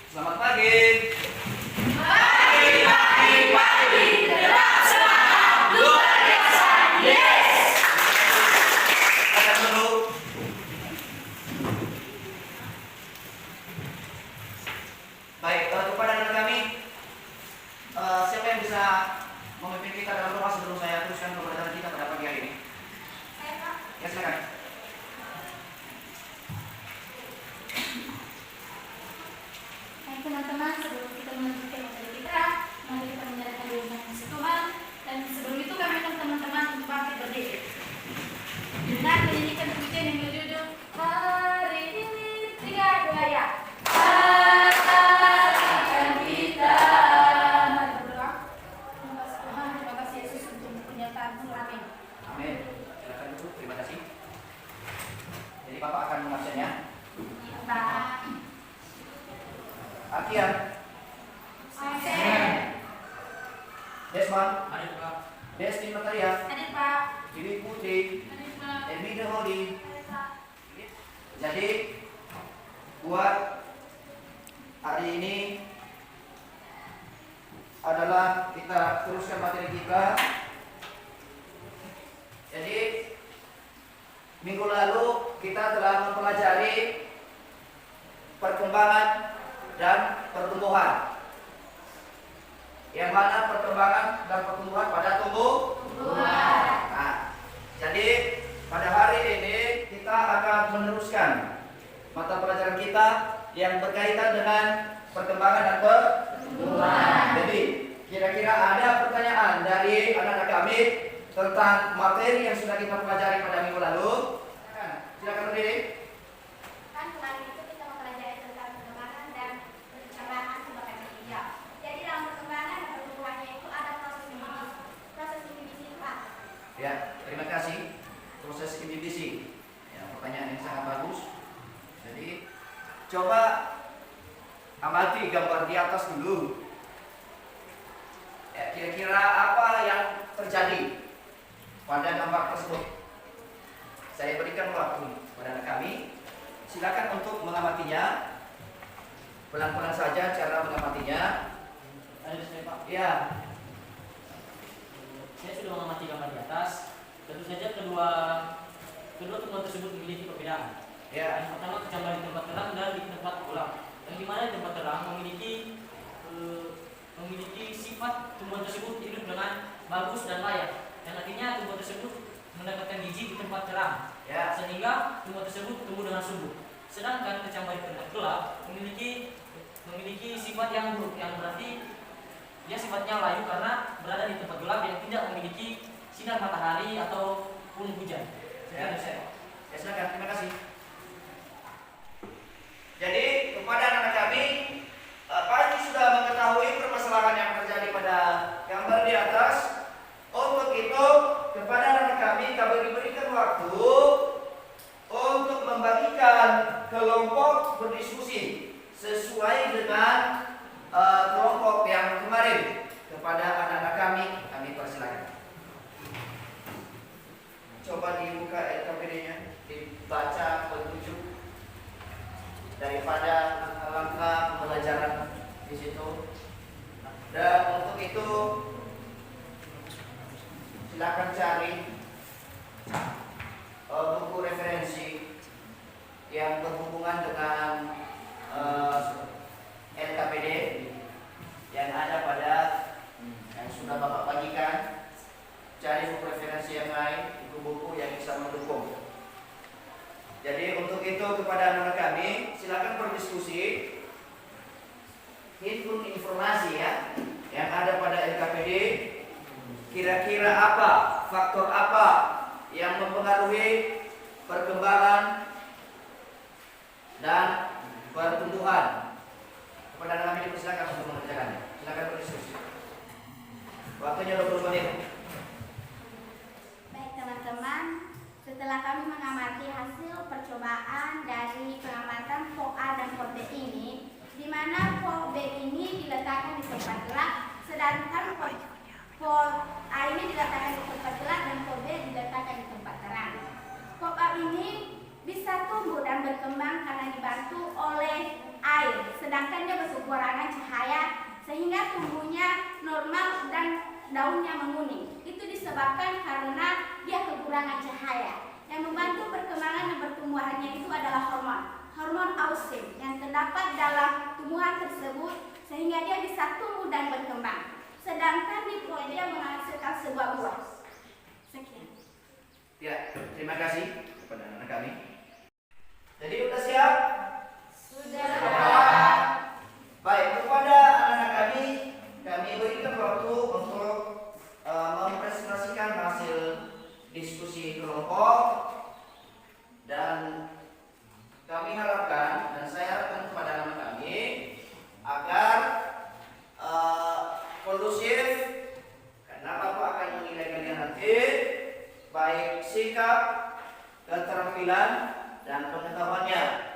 Selamat pagi. Pagi. Tetap semangat, luar biasa. Yes. Akan dulu. Baik, kepada anak kami, siapa yang bisa memimpin kita dalam doa sebelum saya teruskan kepada kita pada pagi hari ini? Saya, Pak. Ya, silakan. Baik teman-teman, sebelum kita melanjutkan materi kita, mari kita menyerahkan diri dengan Tuhan. Dan sebelum itu kami akan teman-teman untuk bangkit berdiri. Dengan menyanyikan pujian yang berjudul Hari ini Tiga Gaya. Harapkan kita. Mari berdoa. Terima kasih Tuhan, terima kasih Yesus untuk pernyataan-Mu. Amin. Amin. Silakan dulu. Terima kasih. Jadi Bapak akan mengabsennya. Pak. Akian, Amin. Desmond, Hadir Pak. Desti Mataria, Hadir Pak. Diri Putri, Hadir Pak. Emi Deholi. Hadir Pak. Jadi buat hari ini adalah kita teruskan materi kita. Jadi minggu lalu kita telah mempelajari perkembangan dan pertumbuhan. Yang mana perkembangan dan pertumbuhan pada tumbuh. Nah, jadi pada hari ini kita akan meneruskan mata pelajaran kita yang berkaitan dengan perkembangan dan pertumbuhan. Jadi kira-kira ada pertanyaan dari anak-anak kami tentang materi yang sudah kita pelajari pada minggu lalu? Silakan berdiri. Kan kemarin itu kita mempelajari tentang perkembangan dan perkembangan sebagai media. Jadi dalam perkembangan dan pertumbuhannya itu ada proses inhibisi Pak. Ya, terima kasih. Proses inhibisi. Ya, pertanyaan yang sangat bagus. Jadi coba amati gambar di atas dulu. Ya, kira-kira apa yang terjadi pada gambar tersebut? Saya berikan waktu kepada anak kami. Silakan untuk mengamatinya. Pelan-pelan saja cara mengamatinya. Hadir saya Pak. Ya, Saya sudah mengamati gambar di atas. Tentu saja kedua tumbuhan tersebut memiliki perbedaan. ya, Yang pertama kecambar di tempat terang dan di tempat gelap. Yang dimana di tempat terang memiliki sifat tumbuhan tersebut hidup dengan bagus dan layak. Yang artinya tumbuhan tersebut mendapatkan biji di tempat terang, ya. sehingga tumbuhan tersebut tumbuh dengan subur. Sedangkan kecambar di tempat gelap memiliki sifat yang buruk, yang berarti dia sifatnya layu karena berada di tempat gelap yang tidak memiliki sinar matahari ataupun hujan. Ya. Sekian saya. Ya, silakan. Terima kasih. Jadi kepada anak-anak kami, pasti sudah mengetahui permasalahan yang terjadi pada gambar di atas. Untuk itu, kepada anak-anak kami diberikan waktu untuk membagikan kelompok berdiskusi sesuai dengan kelompok yang kemarin. Kepada anak-anak kami persilakan. Coba dibuka LKPD-nya, dibaca petunjuk daripada langkah pembelajaran di situ. Dan untuk itu silakan cari buku referensi yang berhubungan dengan LKPD yang ada pada yang sudah Bapak bagikan. Cari buku referensi yang lain, buku-buku yang bisa mendukung. Jadi untuk itu kepada anak-anak kami, silakan berdiskusi, himpun informasi ya yang ada pada LKPD. Kira-kira apa, faktor apa yang mempengaruhi perkembangan dan pertumbuhan? Kepada anak kami dipersilakan untuk mengerjakannya. Silakan berdiskusi. Waktunya 20 menit. Baik teman-teman, setelah kami mengamati hasil percobaan dari pengamatan POA dan POB ini, di mana POB ini diletakkan di tempat gelap, sedangkan POA ini diletakkan di tempat gelap dan POB diletakkan di tempat terang. POA ini bisa tumbuh dan berkembang karena dibantu oleh air, sedangkan sedangkan dia berkekurangan cahaya sehingga tumbuhnya normal dan daunnya menguning. Itu disebabkan karena dia kekurangan cahaya. Yang membantu perkembangan dan pertumbuhannya itu adalah hormon ausin yang terdapat dalam tumbuhan tersebut sehingga dia bisa tumbuh dan berkembang. Sedangkan diplodia menghasilkan sebuah buah. Sekian. Ya, terima kasih kepada anak kami. Jadi udah siap? Sudah. Baik, kepada anak-anak kami berikan waktu untuk mempresentasikan hasil diskusi kelompok, dan kami harapkan dan saya harapkan kepada anak kami agar kondusif, karena Bapak akan menilai kalian nanti baik sikap, keterampilan, dan pengetahuannya.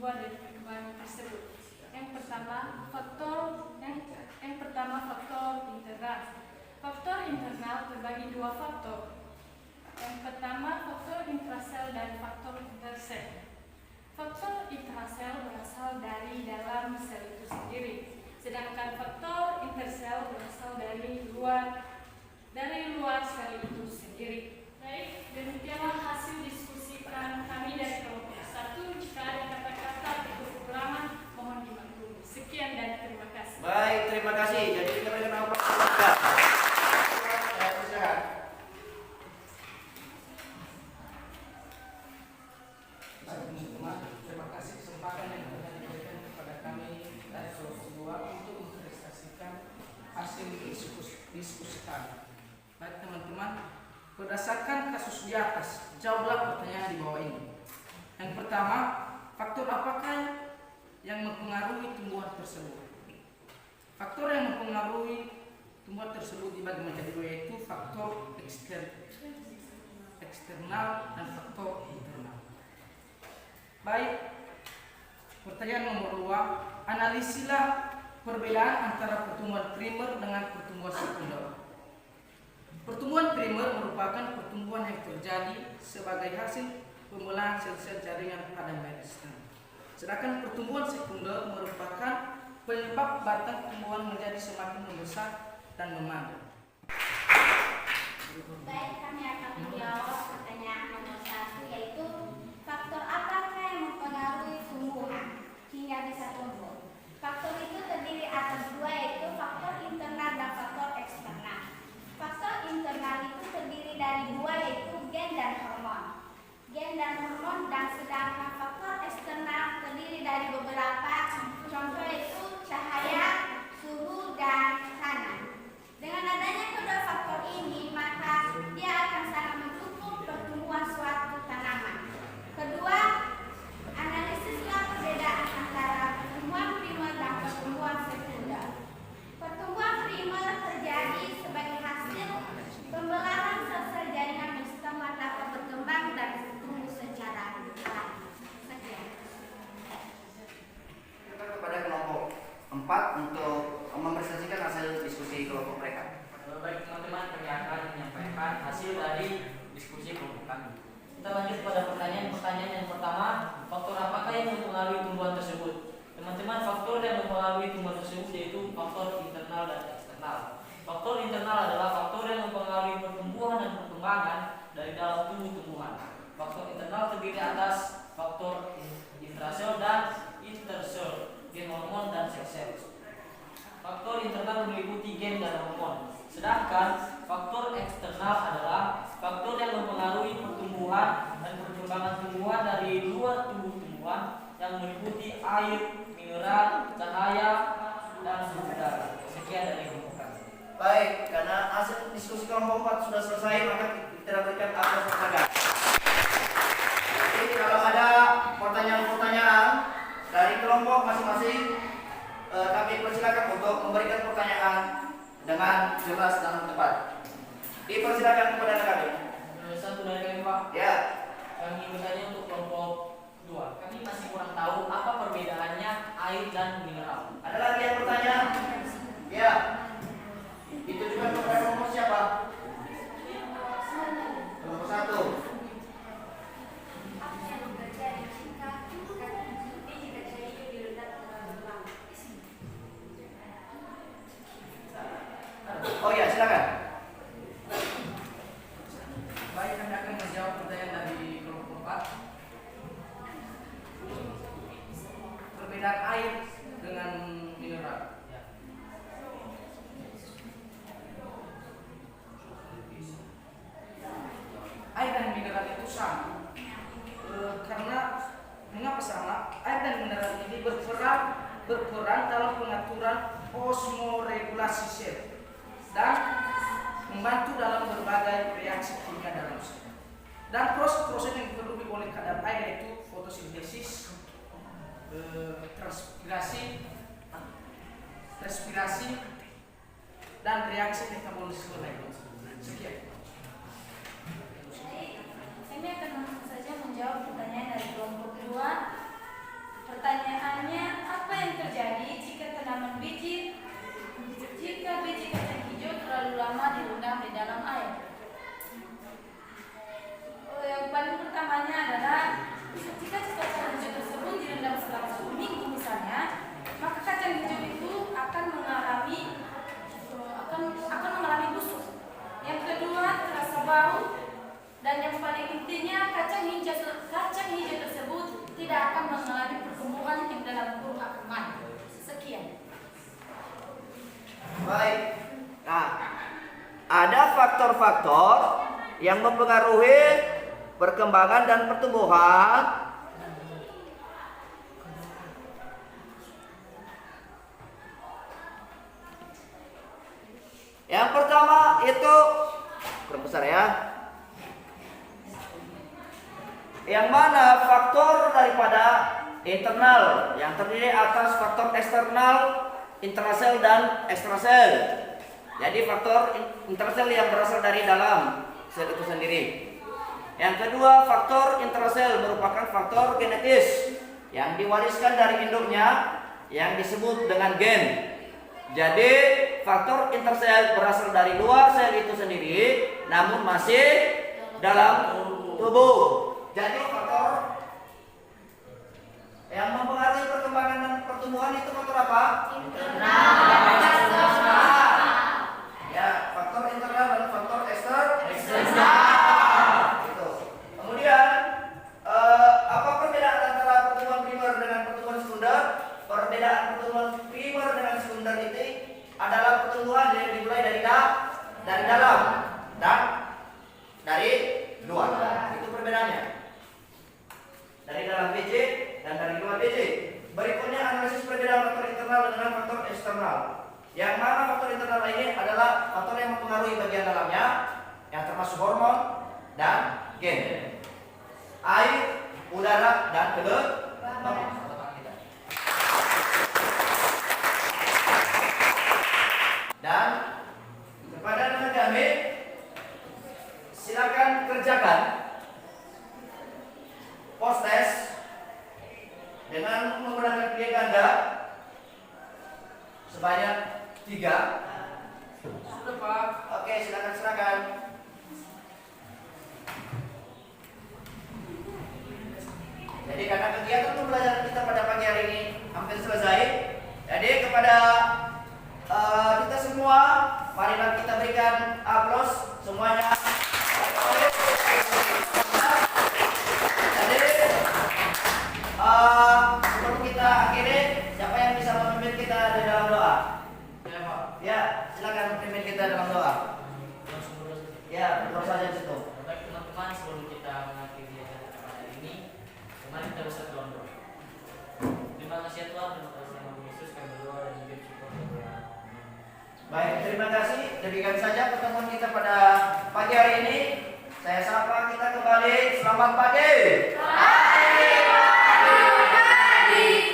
Dari perkembangan tersebut. Yang pertama faktor internal. Faktor internal terbagi dua faktor. Yang pertama faktor intrasel dan faktor intersel. Faktor intrasel berasal dari dalam sel itu sendiri, sedangkan faktor intersel berasal dari luar sel itu sendiri. Baik, demikianlah hasil diskusi kami dari kelompok 1. Jika ada kata-kata atau kekurangan, mohon dimaklumi. Sekian dan terima kasih. Baik, terima kasih. Jadi kita berikan apa? Silakan. Terima kasih kesempatan yang telah diberikan kepada kami dari kelompok 2 untuk mempresentasikan hasil diskusi kami. Baik teman-teman, berdasarkan kasus di atas, jawablah pertanyaan di bawah ini. Yang pertama, faktor apakah yang mempengaruhi tumbuhan tersebut? Faktor yang mempengaruhi tumbuhan tersebut dibagi menjadi dua, yaitu faktor eksternal dan faktor internal. Baik, pertanyaan nomor 2, analisilah perbedaan antara pertumbuhan primer dengan pertumbuhan sekunder. Pertumbuhan primer merupakan pertumbuhan yang terjadi sebagai hasil pembelahan sel-sel jaringan pada meristem. Sedangkan pertumbuhan sekunder merupakan penyebab batang tumbuhan menjadi semakin membesar dan memandai. Baik, kami akan menjawab pertanyaan nomor 1, yaitu faktor apakah yang mempengaruhi tumbuhan hingga bisa tumbuh. Faktor itu terdiri atas dua, yaitu faktor internal dan faktor eksternal. Faktor internal itu terdiri dari dua, yaitu gen dan hormon. Dan sedangkan faktor eksternal terdiri dari beberapa contoh, yaitu cahaya, suhu, dan tanah. Dengan adanya kedua faktor ini, maka dia akan sangat mendukung pertumbuhan suatu tanaman. Kedua, analisislah perbedaan antara pertumbuhan primer dan pertumbuhan sekunder. Pertumbuhan primer terjadi sebagai hasil pembelahan sel-sel jaringan meristem dapat berkembang dan tumbuh secara alami. Sekian. Kita kepada kelompok 4 untuk mempresentasikan hasil diskusi kelompok mereka. Baik teman-teman, kami akan menyampaikan hasil dari diskusi kelompok kami. Kita lanjut pada pertanyaan yang pertama, faktor apakah yang mempengaruhi tumbuhan tersebut? Teman-teman, faktor yang mempengaruhi tumbuhan tersebut yaitu faktor internal dan eksternal. Faktor internal adalah faktor yang mempengaruhi pertumbuhan dan perkembangan dari dalam tubuh tumbuhan. Faktor internal terdiri atas faktor intrasel dan intersel, gen hormon dan sel-sel. Faktor internal meliputi gen dan hormon. Sedangkan faktor eksternal adalah faktor yang mempengaruhi pertumbuhan dan perkembangan tumbuhan dari luar tubuh tumbuhan yang meliputi air, mineral, cahaya, dan suhu udara. Sekian dari kelompok kami. Baik, karena hasil diskusi kelompok 4 sudah selesai, maka kita berikan aplaus pertanyaan. Jadi kalau ada pertanyaan-pertanyaan dari kelompok masing-masing, kami persilakan untuk memberikan pertanyaan dengan jelas dan tepat. Dipersilakan kepada kami. Satu dari kami Pak. Ya. Kami bertanya untuk kelompok 2. Kami masih kurang tahu apa perbedaannya air dan mineral. Ada lagi yang bertanya? Ya. Ditujukan kepada kelompok siapa? Kelompok 1. Oh ya, silakan. Baik, kami akan menjawab pertanyaan dari kelompok 4. Perbedaan air dengan mineral. Air dan mineral itu sama. Karena mengapa sama? Air dan mineral ini berperan dalam pengaturan osmoregulasi sel dan membantu dalam berbagai reaksi kimia dalam sel. Dan proses-proses yang diperlukan oleh kadar air yaitu fotosintesis, respirasi, dan reaksi metabolisme lainnya. Sekian. Kami akan langsung saja menjawab pertanyaan dari kelompok 2. Pertanyaannya, apa yang terjadi jika biji kacang hijau terlalu lama direndam di dalam air? Yang paling pertamanya adalah jika kacang hijau tersebut direndam selama 1 minggu misalnya, maka kacang hijau itu akan mengalami busuk. Yang kedua, terasa bau. Dan yang paling intinya, kacang hijau tersebut tidak akan mengalami pertumbuhan yang dalam kurun akan mati. Sekian. Baik. Nah, ada faktor-faktor yang mempengaruhi perkembangan dan pertumbuhan yang pertama itu kurang besar ya. Yang mana faktor daripada internal yang terdiri atas faktor eksternal, intrasel dan ekstrasel. Jadi faktor intrasel yang berasal dari dalam sel itu sendiri. Yang kedua, faktor intrasel merupakan faktor genetis yang diwariskan dari induknya yang disebut dengan gen. Jadi faktor intrasel berasal dari luar sel itu sendiri namun masih dalam tubuh. Jadi faktor yang mempengaruhi perkembangan dan pertumbuhan itu faktor apa? Internal. Ya, faktor internal dan faktor eksternal. Gitu. Kemudian apa perbedaan antara pertumbuhan primer dengan pertumbuhan sekunder? Perbedaan pertumbuhan primer dengan sekunder itu adalah pertumbuhan yang dimulai dari dalam dan dari luar. Itu perbedaannya. Dari dalam biji dan dari luar biji. Berikutnya analisis perbedaan faktor internal dengan faktor eksternal. Yang mana faktor internal ini adalah faktor yang mempengaruhi bagian dalamnya, yang termasuk hormon dan gen, air, udara, dan kelembaban. Dan kepada teman kami, silakan kerjakan post test dengan menggunakan pilihan ganda sebanyak 3. Sudah Pak. Oke, silakan serahkan. Jadi karena kegiatan pembelajaran kita pada pagi hari ini hampir selesai, jadi kepada kita semua, marilah kita berikan aplaus semuanya. Jadi sebelum kita akhiri, siapa yang bisa memimpin kita di dalam doa? Ya Pak. Ya, silakan memimpin kita dalam doa. Ya, berdoa saja di situ. Baik teman-teman, sebelum kita mengakhiri acara hari ini, kemarin kita bisa doa. Terima kasih ya Tuhan, terima kasih Tuhan Yesus, kami berdoa dan juga syukur kepada. Baik, terima kasih. Demikian saja pertemuan kita pada pagi hari ini. Saya sapa kita kembali. Selamat pagi. Selamat pagi.